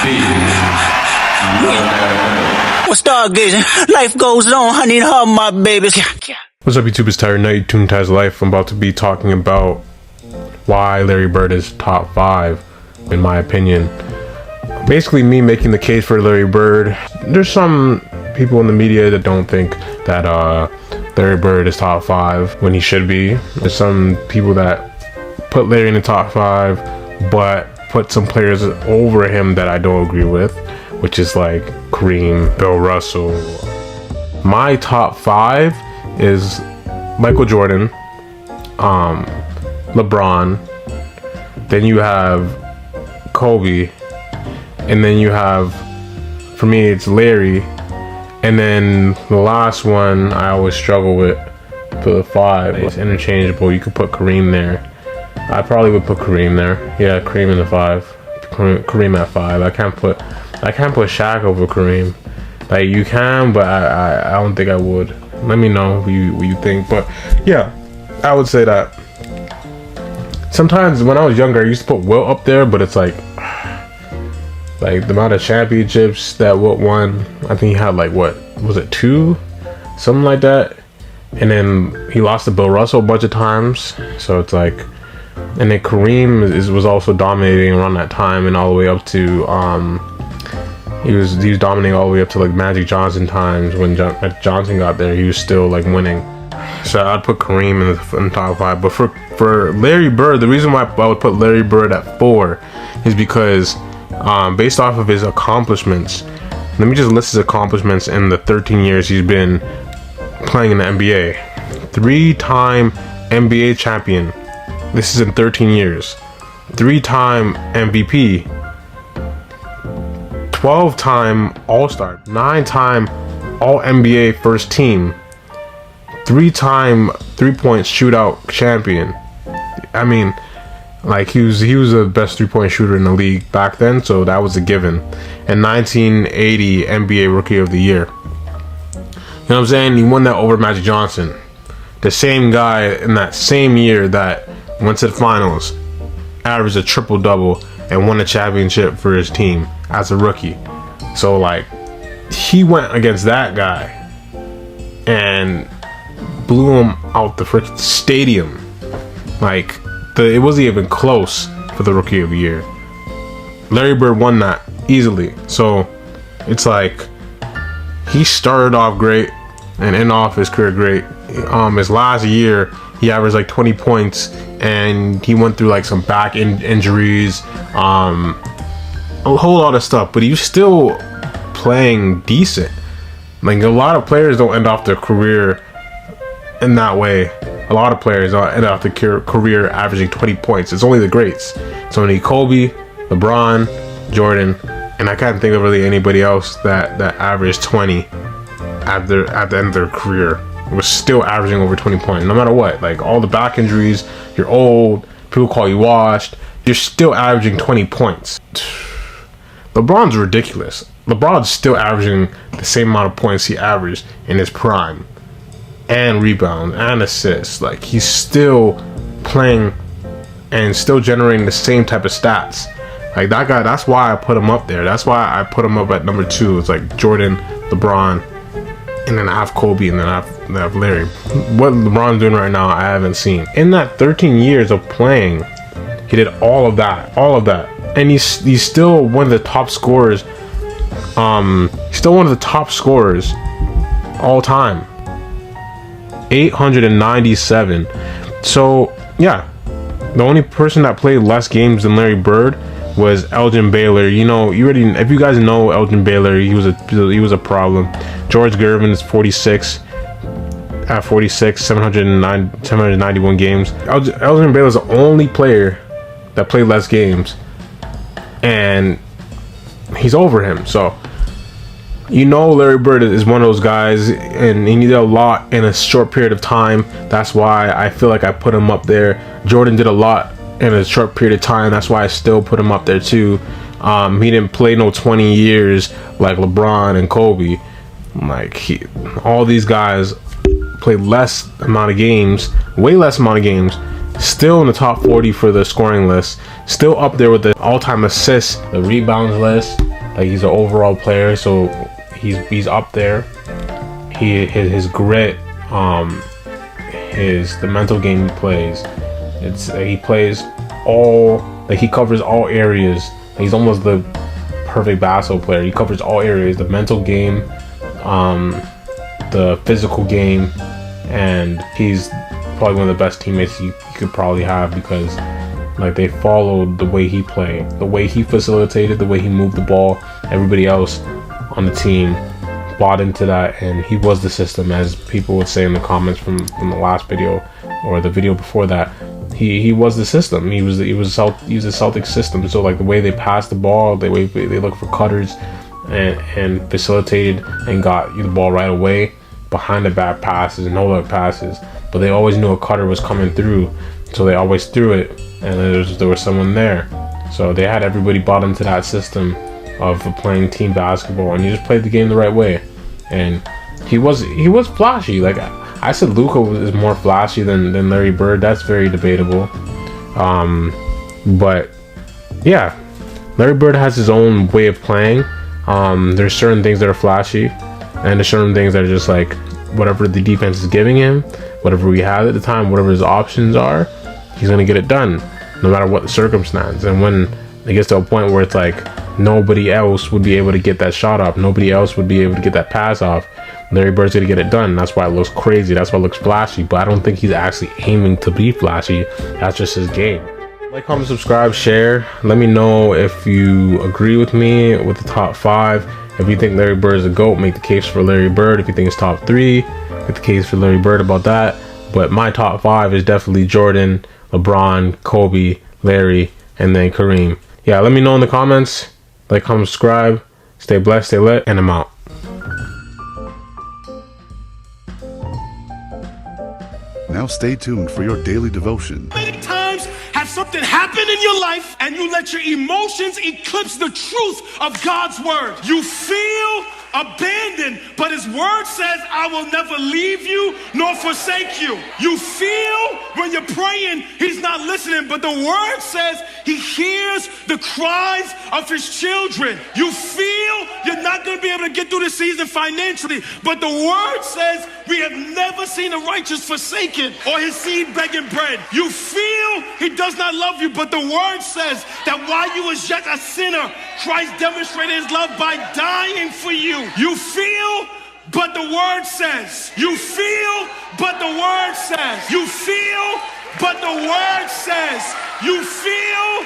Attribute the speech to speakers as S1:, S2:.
S1: Well, stargazing, life goes on. I need her, my babies.
S2: What's up, YouTube? It's Tyler Knight, Toon Taz Life. I'm about to be talking about why Larry Bird is top 5, in my opinion. Basically, me making the case for Larry Bird. There's some people in the media that don't think that Larry Bird is top 5 when he should be. There's some people that put Larry in the top 5, but put some players over him that I don't agree with, which is like Kareem, Bill Russell. My top 5 is Michael Jordan, LeBron, then you have Kobe, and then you have, for me, it's Larry, and then the last one I always struggle with for the 5. It's interchangeable. You could put Kareem there. I probably would put Kareem there. Yeah, Kareem in the 5. Kareem at 5. I can't put Shaq over Kareem. Like, you can, but I don't think I would. Let me know what you think. But yeah, I would say that sometimes when I was younger, I used to put Wilt up there, but it's like the amount of championships that Wilt won. I think he had like, what was it, 2, something like that. And then he lost to Bill Russell a bunch of times. So it's like, and then Kareem was also dominating around that time, and all the way up to he was dominating all the way up to like Magic Johnson times. When Johnson got there, he was still like winning. So I'd put Kareem in the top 5. But for Larry Bird, the reason why I would put Larry Bird at 4 is because based off of his accomplishments. Let me just list his accomplishments in the 13 years he's been playing in the NBA. 3-time NBA champion. This is in 13 years. 3-time MVP. 12-time All-Star. 9-time All-NBA first team. 3-time three-point shootout champion. I mean, like, he was the best three-point shooter in the league back then, so that was a given. And 1980 NBA Rookie of the Year. You know what I'm saying? He won that over Magic Johnson. The same guy in that same year that went to the finals, averaged a triple-double, and won a championship for his team as a rookie. So, like, he went against that guy and blew him out the freaking stadium. Like, it wasn't even close for the Rookie of the Year. Larry Bird won that easily. So, it's like, he started off great and ended off his career great. His last year, he averaged like 20 points, and he went through like some back injuries, a whole lot of stuff, but he was still playing decent. Like, a lot of players don't end off their career in that way. A lot of players end off their career averaging 20 points. It's only the greats. It's only Kobe, LeBron, Jordan, and I can't think of really anybody else that averaged 20 at the end of their career. Was still averaging over 20 points, no matter what. Like, all the back injuries, you're old, people call you washed, you're still averaging 20 points. LeBron's ridiculous. LeBron's still averaging the same amount of points he averaged in his prime, and rebounds and assists. Like, he's still playing and still generating the same type of stats. Like, that guy, that's why I put him up there. That's why I put him up at number 2. It's like Jordan, LeBron, and then I have Kobe, and then I have Larry. What LeBron's doing right now, I haven't seen. In that 13 years of playing, he did all of that, and he's still one of the top scorers. He's still one of the top scorers all time. 897. So yeah, the only person that played less games than Larry Bird was Elgin Baylor. You know, if you guys know Elgin Baylor, he was a problem. George Gervin is 46. At 46, 791 games. Elgin Baylor is the only player that played less games, and he's over him. So, you know, Larry Bird is one of those guys, and he did a lot in a short period of time. That's why I feel like I put him up there. Jordan did a lot in a short period of time. That's why I still put him up there too. He didn't play no 20 years like LeBron and Kobe. Like, all these guys played less amount of games, way less amount of games, Still in the top 40 for the scoring list. Still up there with the all-time assists, the rebounds list. Like, he's an overall player, so he's up there. His grit, the mental game he plays. He plays all, like, he covers all areas. He's almost the perfect basketball player. He covers all areas: the mental game, the physical game, and he's probably one of the best teammates you could probably have, because like, they followed the way he played, the way he facilitated, the way he moved the ball. Everybody else on the team bought into that, and he was the system, as people would say in the comments from the last video or the video before that. He was the system. He was the Celtics system. So like, the way they passed the ball, the way they looked for cutters and facilitated and got you the ball right away, behind the back passes, no look passes. But they always knew a cutter was coming through, so they always threw it, and there was someone there. So they had everybody bought into that system of playing team basketball, and you just played the game the right way. And he was flashy. Like, I said, Luka is more flashy than Larry Bird. That's very debatable. But yeah, Larry Bird has his own way of playing. There's certain things that are flashy, and there's certain things that are just like, whatever the defense is giving him, whatever we have at the time, whatever his options are, he's gonna get it done, no matter what the circumstance. And when it gets to a point where it's like, nobody else would be able to get that shot off, nobody else would be able to get that pass off, Larry Bird's gonna get it done. That's why it looks crazy. That's why it looks flashy. But I don't think he's actually aiming to be flashy. That's just his game. Like, comment, subscribe, share. Let me know if you agree with me with the top 5. If you think Larry Bird is a GOAT, make the case for Larry Bird. If you think it's top 3, make the case for Larry Bird about that. But my top 5 is definitely Jordan, LeBron, Kobe, Larry, and then Kareem. Yeah, let me know in the comments. Like, comment, subscribe. Stay blessed, stay lit, and I'm out.
S3: Now stay tuned for your daily devotion.
S4: Many times have something happen in your life and you let your emotions eclipse the truth of God's word. You feel abandoned, but his word says, I will never leave you nor forsake you. You feel when you're praying, he's not listening, but the word says he hears the cries of his children. You feel you're not going to be able to get through the season financially, but the word says we have never seen the righteous forsaken or his seed begging bread. You feel he does not love you, but the word says that while you was yet a sinner, Christ demonstrated his love by dying for you. You feel, but the word says. You feel, but the word says. You feel, but the word says. You feel,